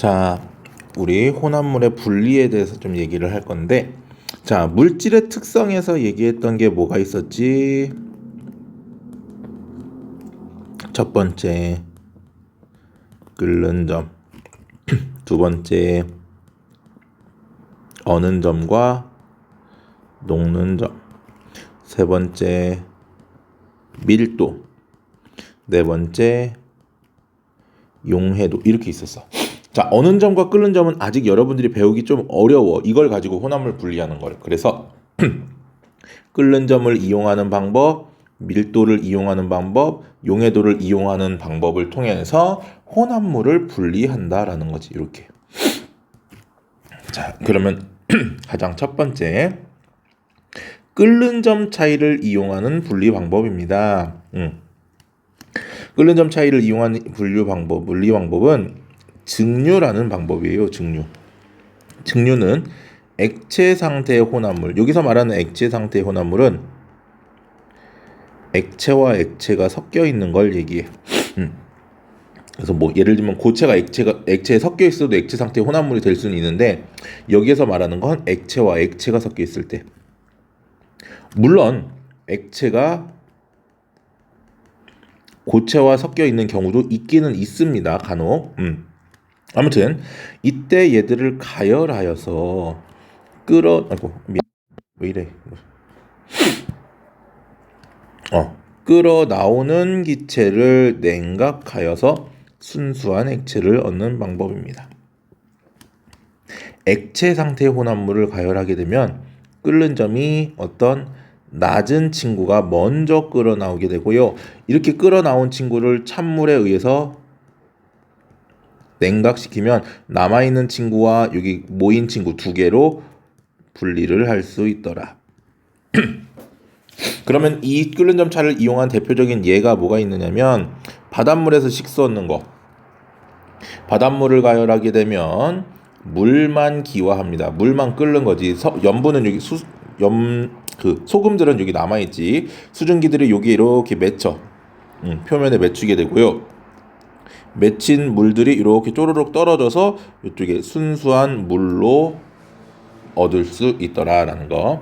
자, 우리 혼합물의 분리에 대해서 좀 얘기를 할 건데, 자, 물질의 특성에서 얘기했던 게 뭐가 있었지? 첫 번째, 끓는 점. 두 번째, 어는 점과 녹는 점. 세 번째, 밀도. 네 번째, 용해도. 이렇게 있었어. 자, 어는 점과 끓는 점은 아직 여러분들이 배우기 좀 어려워. 이걸 가지고 혼합물 분리하는 걸. 그래서 끓는 점을 이용하는 방법, 밀도를 이용하는 방법, 용해도를 이용하는 방법을 통해서 혼합물을 분리한다라는 거지. 이렇게. 자, 그러면 가장 첫 번째, 끓는 점 차이를 이용하는 분리 방법입니다. 끓는 점 차이를 이용한 분리 방법은 증류라는 방법이에요. 증류는 액체 상태의 혼합물. 여기서 말하는 액체 상태의 혼합물은 액체와 액체가 섞여 있는 걸 얘기해. 그래서 뭐 예를 들면 고체가 액체에 섞여 있어도 액체 상태의 혼합물이 될 수는 있는데, 여기에서 말하는 건 액체와 액체가 섞여 있을 때. 물론 액체가 고체와 섞여 있는 경우도 있기는 있습니다. 간혹. 아무튼 이때 얘들을 가열하여서 왜 이래? 끓어 나오는 기체를 냉각하여서 순수한 액체를 얻는 방법입니다. 액체 상태의 혼합물을 가열하게 되면 끓는 점이 어떤 낮은 친구가 먼저 끓어 나오게 되고요. 이렇게 끓어 나온 친구를 찬물에 의해서 냉각시키면 남아있는 친구와 여기 모인 친구 두 개로 분리를 할 수 있더라. 그러면 이 끓는 점 차를 이용한 대표적인 예가 뭐가 있느냐면, 바닷물에서 식수 얻는 거. 바닷물을 가열하게 되면 물만 기화합니다. 물만 끓는 거지. 염분은 여기 소금들은 여기 남아있지. 수증기들이 여기 이렇게 맺혀 표면에 맺히게 되고요. 맺힌 물들이 이렇게 쪼르륵 떨어져서 이쪽에 순수한 물로 얻을 수 있더라라는 거.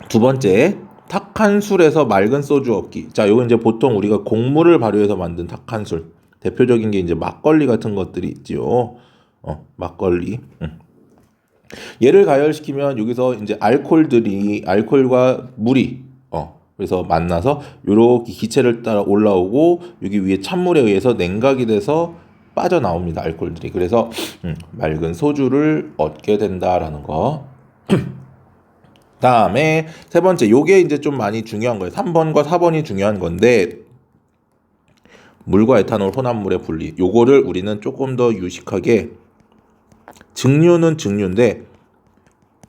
두 번째, 탁한 술에서 맑은 소주 얻기. 자, 요건 이제 보통 우리가 곡물을 발효해서 만든 탁한 술. 대표적인 게 이제 막걸리 같은 것들이 있지요. 막걸리. 얘를 가열시키면 여기서 이제 알코올과 물이 그래서 만나서 요렇게 기체를 따라 올라오고, 여기 위에 찬물에 의해서 냉각이 돼서 빠져나옵니다. 알코올들이. 그래서 맑은 소주를 얻게 된다라는 거. 다음에 세 번째, 요게 이제 좀 많이 중요한 거예요. 3번과 4번이 중요한 건데, 물과 에탄올 혼합물의 분리. 요거를 우리는 조금 더 유식하게, 증류는 증류인데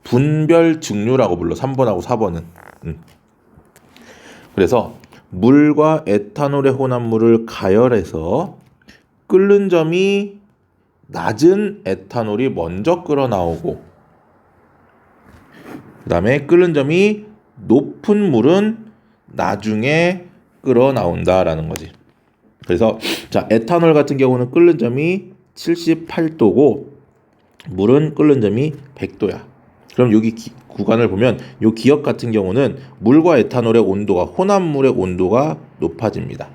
분별 증류라고 불러. 3번하고 4번은. 그래서 물과 에탄올의 혼합물을 가열해서 끓는 점이 낮은 에탄올이 먼저 끓어 나오고, 그 다음에 끓는 점이 높은 물은 나중에 끓어 나온다라는 거지. 그래서 자, 에탄올 같은 경우는 끓는 점이 78도고 물은 끓는 점이 100도야. 그럼 여기 구간을 보면 이 기억 같은 경우는 물과 에탄올의 온도가, 혼합물의 온도가 높아집니다.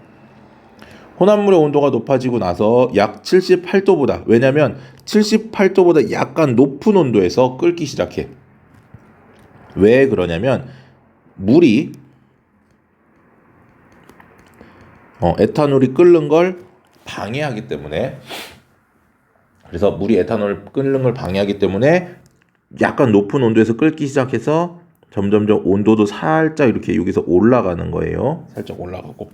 혼합물의 온도가 높아지고 나서 약 78도보다, 왜냐면 78도보다 약간 높은 온도에서 끓기 시작해. 왜 그러냐면 물이 에탄올이 끓는 걸 방해하기 때문에. 그래서 물이 에탄올 끓는 걸 방해하기 때문에 약간 높은 온도에서 끓기 시작해서 점점점 온도도 살짝 이렇게 여기서 올라가는 거예요. 살짝 올라가고,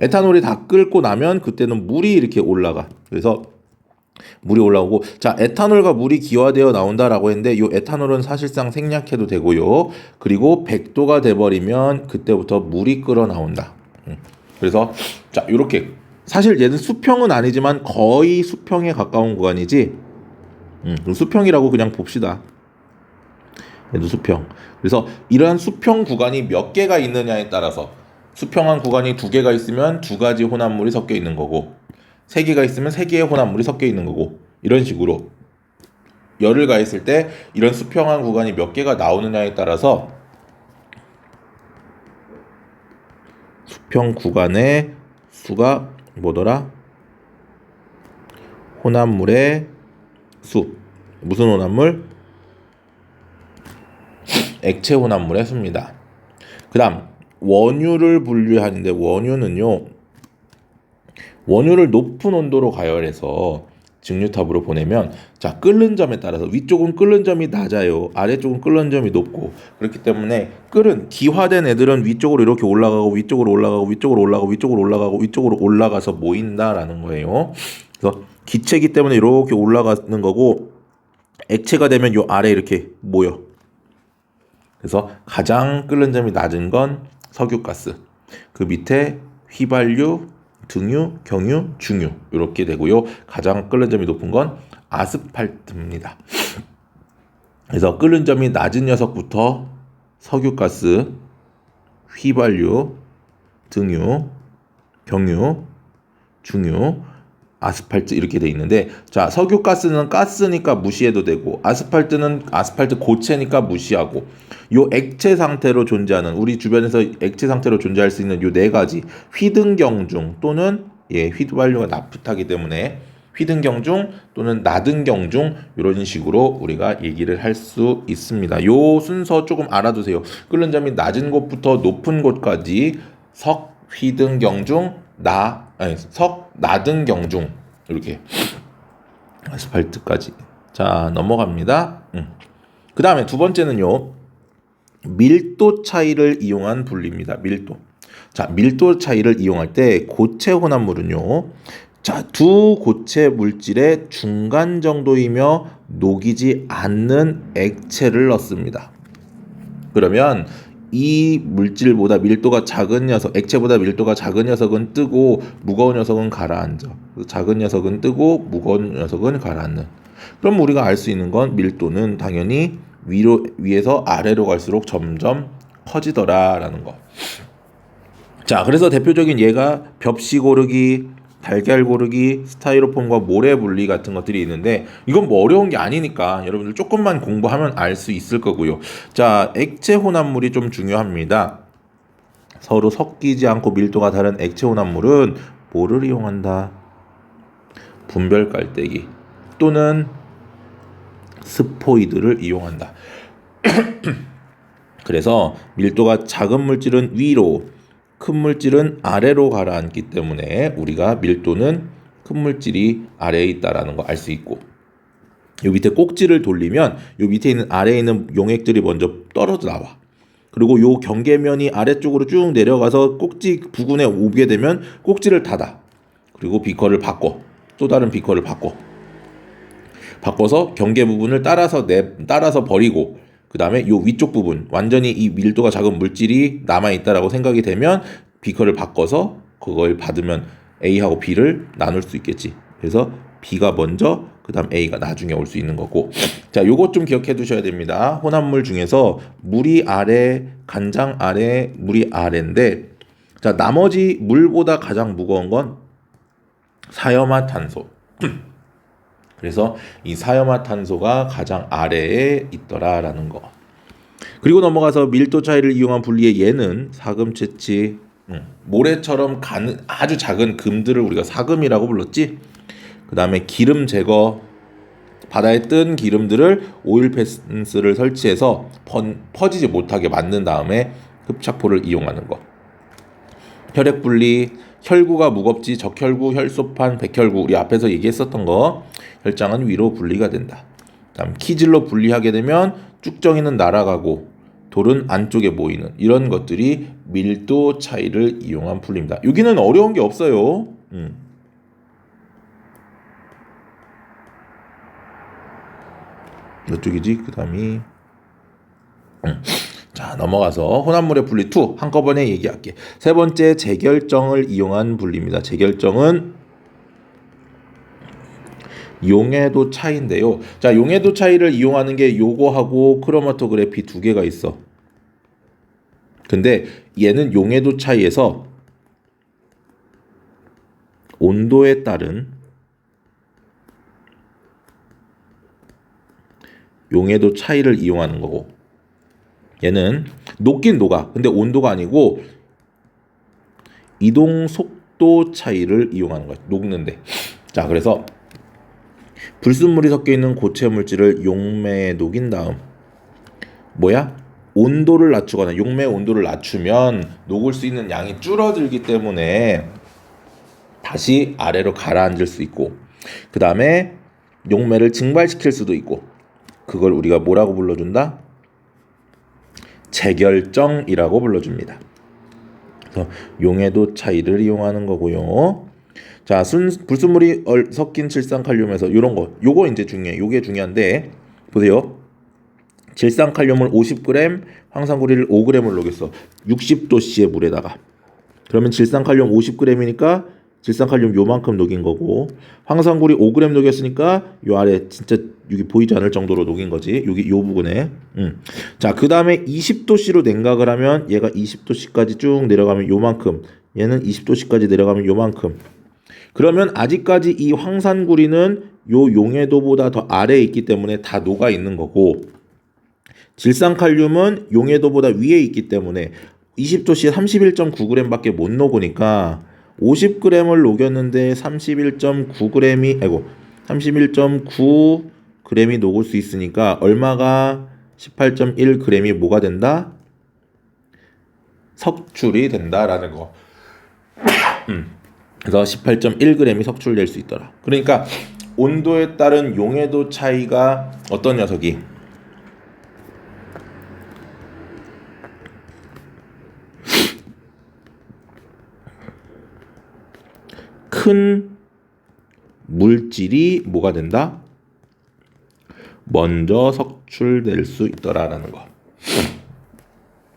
에탄올이 다 끓고 나면 그때는 물이 이렇게 올라가. 그래서 물이 올라오고, 자, 에탄올과 물이 기화되어 나온다라고 했는데, 이 에탄올은 사실상 생략해도 되고요. 그리고 100도가 돼버리면 그때부터 물이 끓어 나온다. 그래서 자, 이렇게 사실 얘는 수평은 아니지만 거의 수평에 가까운 구간이지. 수평이라고 그냥 봅시다. 얘도 수평. 그래서 이러한 수평 구간이 몇 개가 있느냐에 따라서, 수평한 구간이 2개가 있으면 2가지 혼합물이 섞여 있는 거고, 3개가 있으면 3개의 혼합물이 섞여 있는 거고, 이런 식으로 열을 가했을 때 이런 수평한 구간이 몇 개가 나오느냐에 따라서 수평 구간의 수가 뭐더라? 혼합물의 수. 무슨 혼합물? 액체 혼합물의 수입니다. 그 다음 원유를 분류하는데 원유를 높은 온도로 가열해서 직류탑으로 보내면 자 끓는 점에 따라서 위쪽은 끓는 점이 낮아요. 아래쪽은 끓는 점이 높고 그렇기 때문에 기화된 애들은 위쪽으로 이렇게 올라가고 위쪽으로 올라가고 위쪽으로 올라가고 위쪽으로 올라가고 위쪽으로 올라가서 모인다라는 거예요. 그래서 기체이기 때문에 이렇게 올라가는 거고 액체가 되면 요 아래 이렇게 모여. 그래서 가장 끓는 점이 낮은 건 석유가스. 그 밑에 휘발유, 등유, 경유, 중유 이렇게 되고요. 가장 끓는 점이 높은 건 아스팔트입니다. 그래서 끓는 점이 낮은 녀석부터 석유가스, 휘발유, 등유, 경유, 중유, 아스팔트 이렇게 돼 있는데 자 석유가스는 가스니까 무시해도 되고 아스팔트는 아스팔트 고체니까 무시하고 요 액체 상태로 존재하는 우리 주변에서 액체 상태로 존재할 수 있는 요 네 가지 휘등경중 또는 휘발유가 나프타기 때문에 휘등경중 또는 나등경중 이런 식으로 우리가 얘기를 할 수 있습니다. 요 순서 조금 알아두세요. 끓는 점이 낮은 곳부터 높은 곳까지 석 휘등경중 나등경중 이렇게 아스팔트까지. 자 넘어갑니다. 그 다음에 두 번째는요 밀도 차이를 이용한 분리입니다. 밀도 차이를 이용할 때 고체 혼합물은요 자 두 고체 물질의 중간 정도이며 녹이지 않는 액체를 넣습니다. 그러면 이 물질보다 밀도가 작은 녀석, 액체보다 밀도가 작은 녀석은 뜨고 무거운 녀석은 가라앉아. 작은 녀석은 뜨고 무거운 녀석은 가라앉는. 그럼 우리가 알 수 있는 건 밀도는 당연히 위에서 아래로 갈수록 점점 커지더라라는 거. 자, 그래서 대표적인 예가 벽시 고르기, 달걀 고르기, 스타이로폼과 모래 분리 같은 것들이 있는데 이건 뭐 어려운 게 아니니까 여러분들 조금만 공부하면 알 수 있을 거고요. 자, 액체 혼합물이 좀 중요합니다. 서로 섞이지 않고 밀도가 다른 액체 혼합물은 뭐를 이용한다? 분별 깔때기 또는 스포이드를 이용한다. 그래서 밀도가 작은 물질은 위로 큰 물질은 아래로 가라앉기 때문에 우리가 밀도는 큰 물질이 아래에 있다라는 거 알 수 있고 요 밑에 꼭지를 돌리면 요 밑에 있는 아래에 있는 용액들이 먼저 떨어져 나와. 그리고 요 경계면이 아래쪽으로 쭉 내려가서 꼭지 부근에 오게 되면 꼭지를 닫아. 그리고 비커를 바꿔. 또 다른 비커를 바꿔서 경계 부분을 따라서 버리고 그 다음에 요 위쪽 부분 완전히 이 밀도가 작은 물질이 남아있다라고 생각이 되면 비커를 바꿔서 그걸 받으면 A하고 B를 나눌 수 있겠지. 그래서 B가 먼저 그 다음 A가 나중에 올 수 있는 거고. 자, 요것 좀 기억해 두셔야 됩니다. 혼합물 중에서 물이 아래, 간장 아래, 물이 아래인데 자 나머지 물보다 가장 무거운 건 사염화탄소. 그래서 이 사염화탄소가 가장 아래에 있더라라는 거. 그리고 넘어가서 밀도 차이를 이용한 분리의 예는 사금 채취, 모래처럼 아주 작은 금들을 우리가 사금이라고 불렀지. 그 다음에 기름 제거, 바다에 뜬 기름들을 오일 펜스를 설치해서 퍼지지 못하게 만든 다음에 흡착포를 이용하는 거. 혈액 분리, 혈구가 무겁지 적혈구, 혈소판, 백혈구 우리 앞에서 얘기했었던 거. 혈장은 위로 분리가 된다. 다음 키질로 분리하게 되면 쭉정이는 날아가고 돌은 안쪽에 모이는 이런 것들이 밀도 차이를 이용한 분리입니다. 여기는 어려운 게 없어요. 이쪽이지. 그 다음이 자 넘어가서 혼합물의 분리 2 한꺼번에 얘기할게. 세 번째 재결정을 이용한 분리입니다. 재결정은 용해도 차이인데요. 자 용해도 차이를 이용하는 게 요거하고 크로마토그래피 두 개가 있어. 근데 얘는 용해도 차이에서 온도에 따른 용해도 차이를 이용하는 거고, 얘는 녹긴 녹아. 근데 온도가 아니고 이동 속도 차이를 이용하는 거야. 녹는데. 자, 그래서 불순물이 섞여 있는 고체 물질을 용매에 녹인 다음 뭐야? 온도를 낮추거나 용매의 온도를 낮추면 녹을 수 있는 양이 줄어들기 때문에 다시 아래로 가라앉을 수 있고, 그 다음에 용매를 증발시킬 수도 있고, 그걸 우리가 뭐라고 불러준다? 재결정이라고 불러줍니다. 그래서 용해도 차이를 이용하는 거고요. 자, 불순물이 섞인 질산칼륨에서 이런 거, 요거 이제 중요해. 요게 중요한데 보세요. 질산칼륨을 50g, 황산구리를 5g을 녹였어. 60도씨의 물에다가. 그러면 질산칼륨 50g이니까 질산칼륨 요만큼 녹인 거고, 황산구리 5g 녹였으니까 요 아래 진짜 여기 보이지 않을 정도로 녹인 거지. 여기 요 부분에. 자, 그 다음에 20도씨로 냉각을 하면 얘가 20도씨까지 쭉 내려가면 요만큼, 얘는 20도씨까지 내려가면 요만큼. 그러면 아직까지 이 황산구리는 요 용해도보다 더 아래에 있기 때문에 다 녹아 있는 거고, 질산칼륨은 용해도보다 위에 있기 때문에 20도씨에 31.9g밖에 못 녹으니까 50g을 녹였는데 31.9g이 녹을 수 있으니까 얼마가 18.1g이 뭐가 된다? 석출이 된다라는 거. 그래서 18.1g이 석출될 수 있더라. 그러니까 온도에 따른 용해도 차이가 어떤 녀석이 큰 물질이 뭐가 된다? 먼저 석출될 수 있더라라는 거.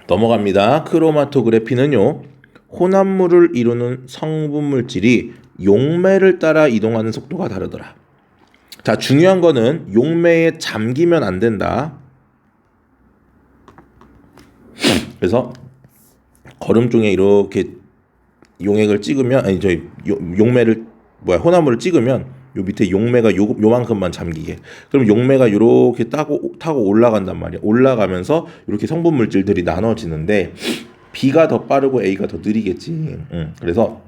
넘어갑니다. 크로마토그래피는요, 혼합물을 이루는 성분 물질이 용매를 따라 이동하는 속도가 다르더라. 자, 중요한 거는 용매에 잠기면 안 된다. 그래서 거름종에 이렇게 용액을 찍으면, 아니 저희 용매를 혼합물을 찍으면 요 밑에 용매가 요만큼만 잠기게. 그럼 용매가 요렇게 타고 올라간단 말이야. 올라가면서 이렇게 성분 물질들이 나눠지는데 B가 더 빠르고 A가 더 느리겠지. 그래서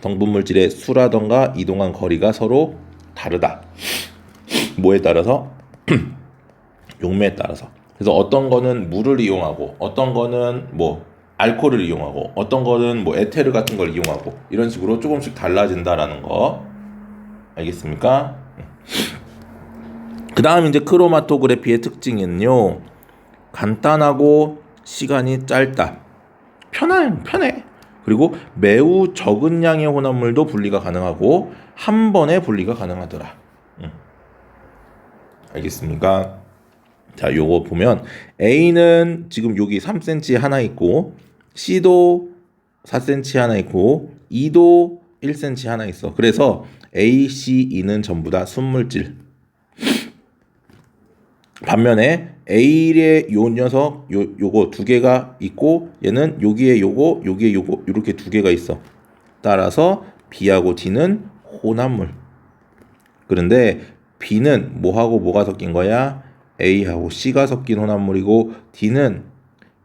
성분 물질의 수라던가 이동한 거리가 서로 다르다. 뭐에 따라서? 용매에 따라서. 그래서 어떤 거는 물을 이용하고, 어떤 거는 뭐 알코올을 이용하고, 어떤 거는 뭐 에테르 같은 걸 이용하고, 이런 식으로 조금씩 달라진다라는 거. 알겠습니까? 그 다음 이제 크로마토그래피의 특징은요, 간단하고 시간이 짧다. 편해. 그리고 매우 적은 양의 혼합물도 분리가 가능하고 한 번에 분리가 가능하더라. 알겠습니까? 자, 요거 보면 A는 지금 여기 3cm 하나 있고, C도 4cm 하나 있고, E도 1cm 하나 있어. 그래서 A, C, E는 전부 다 순물질. 반면에 A의 요 녀석 요거 두 개가 있고, 얘는 여기에 요거 이렇게 두 개가 있어. 따라서 B하고 D는 혼합물. 그런데 B는 뭐하고 뭐가 섞인 거야? A하고 C가 섞인 혼합물이고, D는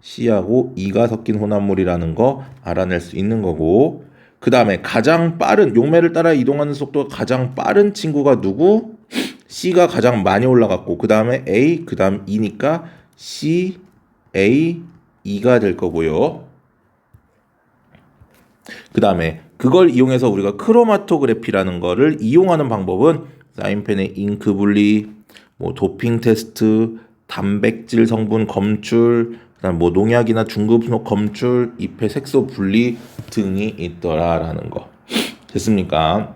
C하고 E가 섞인 혼합물이라는 거 알아낼 수 있는 거고, 그 다음에 가장 빠른, 용매를 따라 이동하는 속도가 가장 빠른 친구가 누구? C가 가장 많이 올라갔고, 그 다음에 A, 그 다음 E니까 C, A, E가 될 거고요. 그 다음에 그걸 이용해서 우리가 크로마토그래피라는 거를 이용하는 방법은 사인펜의 잉크 분리, 뭐 도핑 테스트, 단백질 성분 검출, 그다음 뭐 농약이나 중금속 검출, 잎의 색소 분리 등이 있더라라는 거. 됐습니까?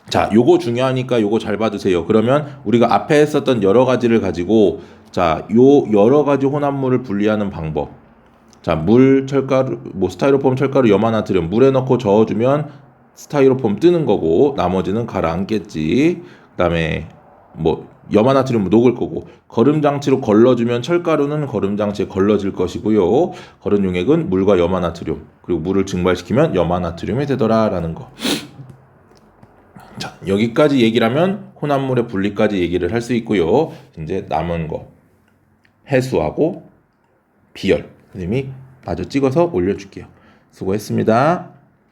자, 요거 중요하니까 요거 잘 봐두세요. 그러면 우리가 앞에 했었던 여러 가지를 가지고, 자, 요 여러 가지 혼합물을 분리하는 방법. 자, 물, 철가루, 뭐 스타이로폼, 철가루, 염화나트륨 물에 넣고 저어주면 스타이로폼 뜨는 거고, 나머지는 가라앉겠지. 그다음에 뭐 염화나트륨 녹을 거고, 거름장치로 걸러주면 철가루는 거름장치에 걸러질 것이고요. 거름 용액은 물과 염화나트륨, 그리고 물을 증발시키면 염화나트륨이 되더라라는 거. 자, 여기까지 얘기를 하면 혼합물의 분리까지 얘기를 할 수 있고요. 이제 남은 거 해수하고 비열 선생님이 마저 찍어서 올려줄게요. 수고했습니다.